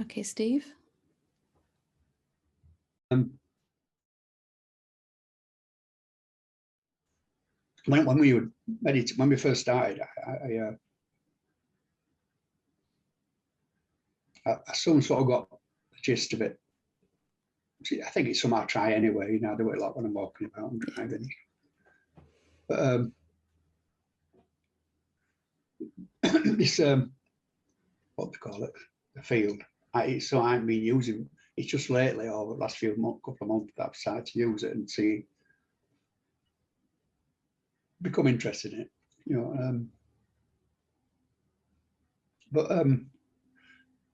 Okay, Steve. When we first started, I soon sort of got the gist of it. I think it's something I try anyway. You know, I do it a lot when I'm walking about and driving. But this what they call it, the field. So I haven't been using. It's just lately, over the last couple of months, that I've started to use it and become interested in it. You know, but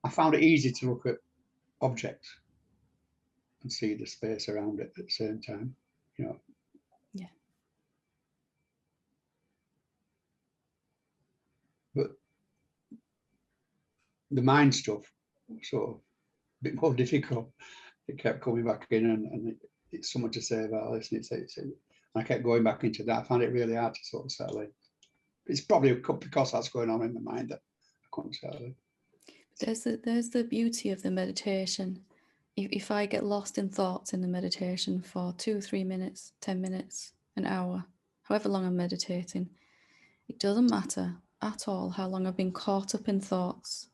I found it easy to look at objects and see the space around it at the same time. You know. Yeah. But the mind stuff, sort of a bit more difficult. It kept coming back in, and it's something to say about this. And I kept going back into that. I found it really hard to sort of settle in. It's probably because that's going on in my mind that I couldn't settle in. There's the beauty of the meditation. If I get lost in thoughts in the meditation for 2 or 3 minutes, 10 minutes, an hour, however long I'm meditating, it doesn't matter at all how long I've been caught up in thoughts,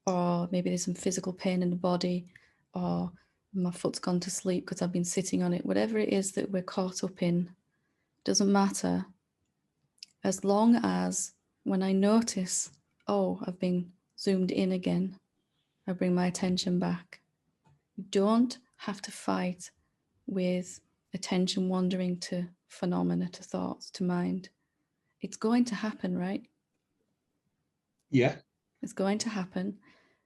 or maybe there's some physical pain in the body, or my foot's gone to sleep because I've been sitting on it. Whatever it is that we're caught up in, doesn't matter, as long as when I notice, oh, I've been zoomed in again, I bring my attention back. You don't have to fight with attention wandering to phenomena, to thoughts, to mind. It's going to happen, right? Yeah. It's going to happen.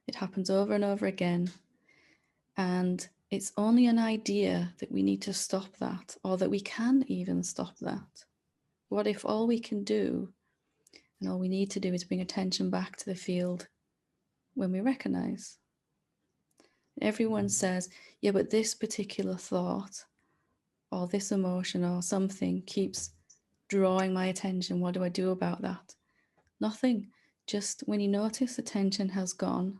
It happens over and over again. And it's only an idea that we need to stop that, or that we can even stop that. What if all we can do and all we need to do is bring attention back to the field when we recognize? Everyone says, yeah, but this particular thought or this emotion or something keeps drawing my attention. What do I do about that? Nothing. Just when you notice attention has gone,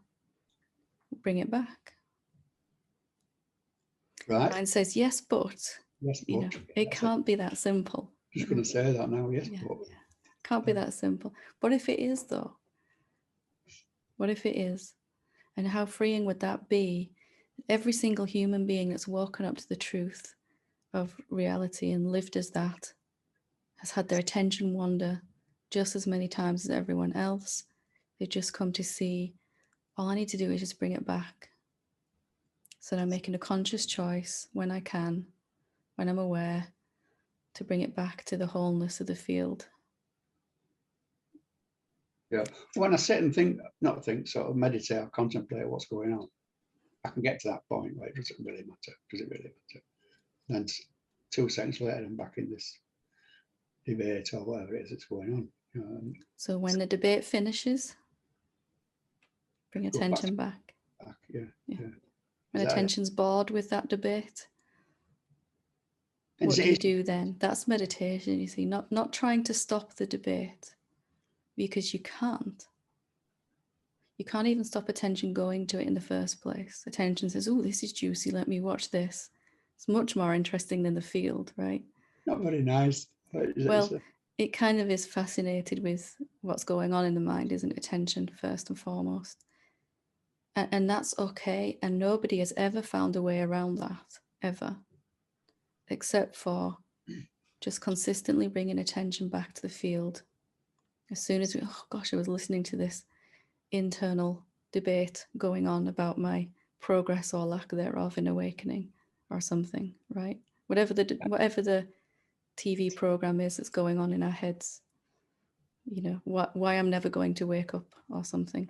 bring it back. Right. Mind says, yes, but. Yes, but. You know, it can't be that simple. Just going to say that now. Yes, yeah, but. Yeah. Can't be that simple. What if it is, though? What if it is? And how freeing would that be? Every single human being that's woken up to the truth of reality and lived as that has had their attention wander just as many times as everyone else. They just come to see, all I need to do is just bring it back. So I'm making a conscious choice when I can, when I'm aware, to bring it back to the wholeness of the field. Yeah. When I sit and sort of meditate or contemplate what's going on, I can get to that point where it doesn't really matter. Does it really matter? Then 2 seconds later, I'm back in this debate or whatever it is that's going on. So when the debate finishes, bring attention back. Yeah. When attention's bored with that debate, what do you do then? That's meditation, you see, not trying to stop the debate, because you can't. You can't even stop attention going to it in the first place. Attention says, oh, this is juicy, let me watch this. It's much more interesting than the field, right? Not very nice. Well, it kind of is fascinated with what's going on in the mind, isn't it? Attention first and foremost. And that's okay. And nobody has ever found a way around that, ever. Except for just consistently bringing attention back to the field. As soon as oh gosh, I was listening to this internal debate going on about my progress or lack thereof in awakening or something, right? Whatever the TV program is that's going on in our heads, you know, why I'm never going to wake up or something.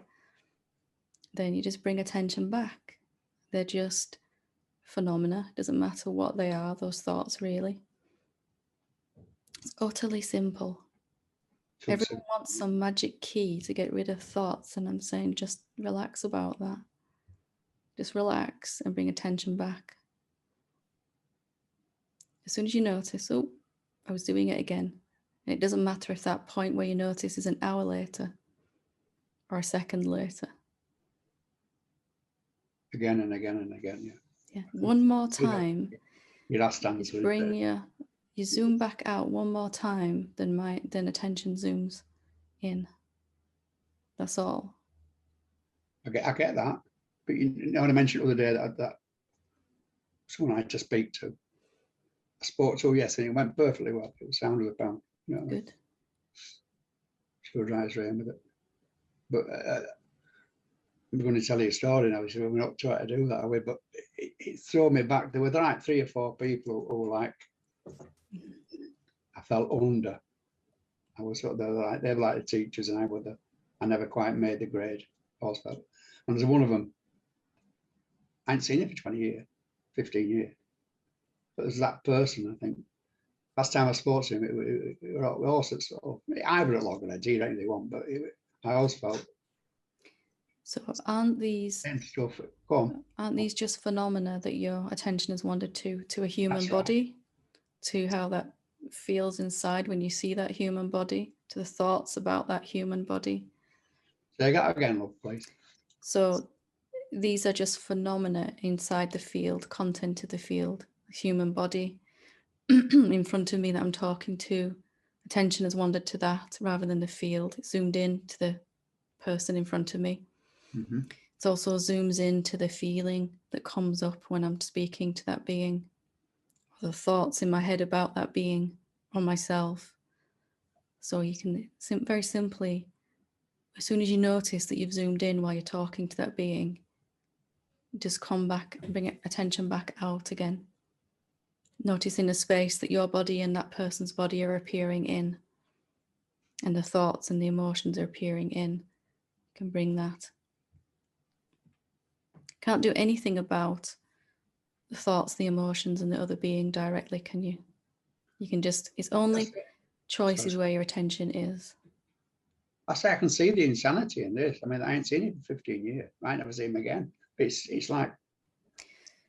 Then you just bring attention back. They're just phenomena. It doesn't matter what they are, those thoughts, really. It's utterly simple. Everyone wants some magic key to get rid of thoughts, and I'm saying just relax about that. Just relax and bring attention back. As soon as you notice, oh, I was doing it again. And it doesn't matter if that point where you notice is an hour later or a second later. again and again and again. Yeah. Yeah. One more time. Your last Is answer. bring you zoom back out one more time, then attention zooms in. That's all. I get that, but you know what I mentioned the other day that someone I had to speak to. I spoke to her yesterday. It went perfectly well. It was sound of the pound. You know, Good. she was right around with it. But I'm going to tell you a story now. She said, well, we're not trying to do that, are we? But it threw me back. There were like 3 or 4 people who were like, I felt under. I was sort of, they were like the teachers, and I never quite made the grade. And there's one of them, I hadn't seen it for 20 years, 15 years. But there's that person, I think. Last time I spoke to him, we all sorts of, I would have logged a do anything they want, but I always felt. So aren't these stuff? Go on. Aren't these just phenomena that your attention has wandered to a human That's body, right. To how that feels inside when you see that human body, to the thoughts about that human body? Say that again, love, please. So these are just phenomena inside the field, content of the field, human body in front of me that I'm talking to. Attention has wandered to that rather than the field. It zoomed in to the person in front of me. Mm-hmm. It also zooms into the feeling that comes up when I'm speaking to that being, or the thoughts in my head about that being or myself. So you can very simply, as soon as you notice that you've zoomed in while you're talking to that being, just come back and bring attention back out again. Noticing the space that your body and that person's body are appearing in, and the thoughts and the emotions are appearing in. You can bring that. Can't do anything about the thoughts, the emotions, and the other being directly, can you? You can just, it's only choices where your attention is. I say I can see the insanity in this. I mean, I ain't seen him for 15 years. I might never see him again. It's like.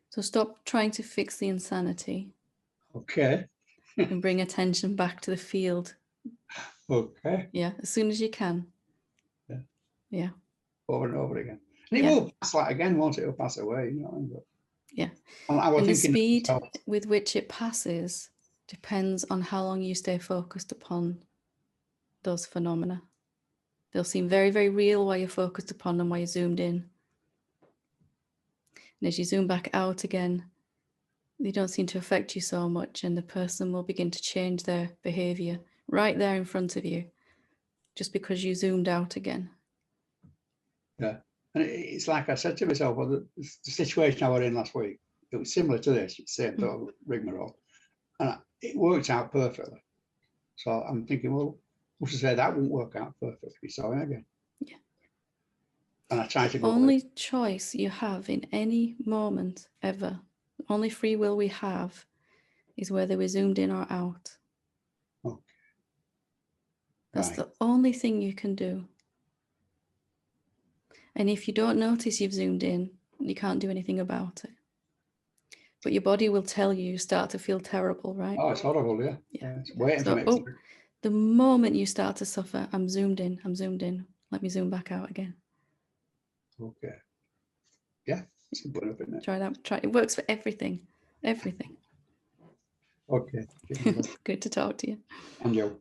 So stop trying to fix the insanity. Okay. And bring attention back to the field. Okay. Yeah, as soon as you can. Yeah. Yeah. Over and over again. And it will pass that again, won't it? It'll pass away, you know what I mean? But yeah. and the speed with which it passes depends on how long you stay focused upon those phenomena. They'll seem very, very real while you're focused upon them, while you're zoomed in. And as you zoom back out again, they don't seem to affect you so much, and the person will begin to change their behavior right there in front of you, just because you zoomed out again. Yeah. And it's like I said to myself, well, the situation I was in last week, it was similar to this, it's the same sort of rigmarole. And it worked out perfectly. So I'm thinking, well, who's to say that won't work out perfectly? So again. Yeah. And I try to go. The only choice you have in any moment ever, the only free will we have, is whether we're zoomed in or out. Okay. That's the only thing you can do. And if you don't notice you've zoomed in, you can't do anything about it. But your body will tell you start to feel terrible, right? Oh, it's horrible, yeah. It's waiting for me. The moment you start to suffer, I'm zoomed in. Let me zoom back out again. Okay. Yeah, simple enough, isn't it? Try that. It works for everything. Everything. Okay. Good to talk to you. And you.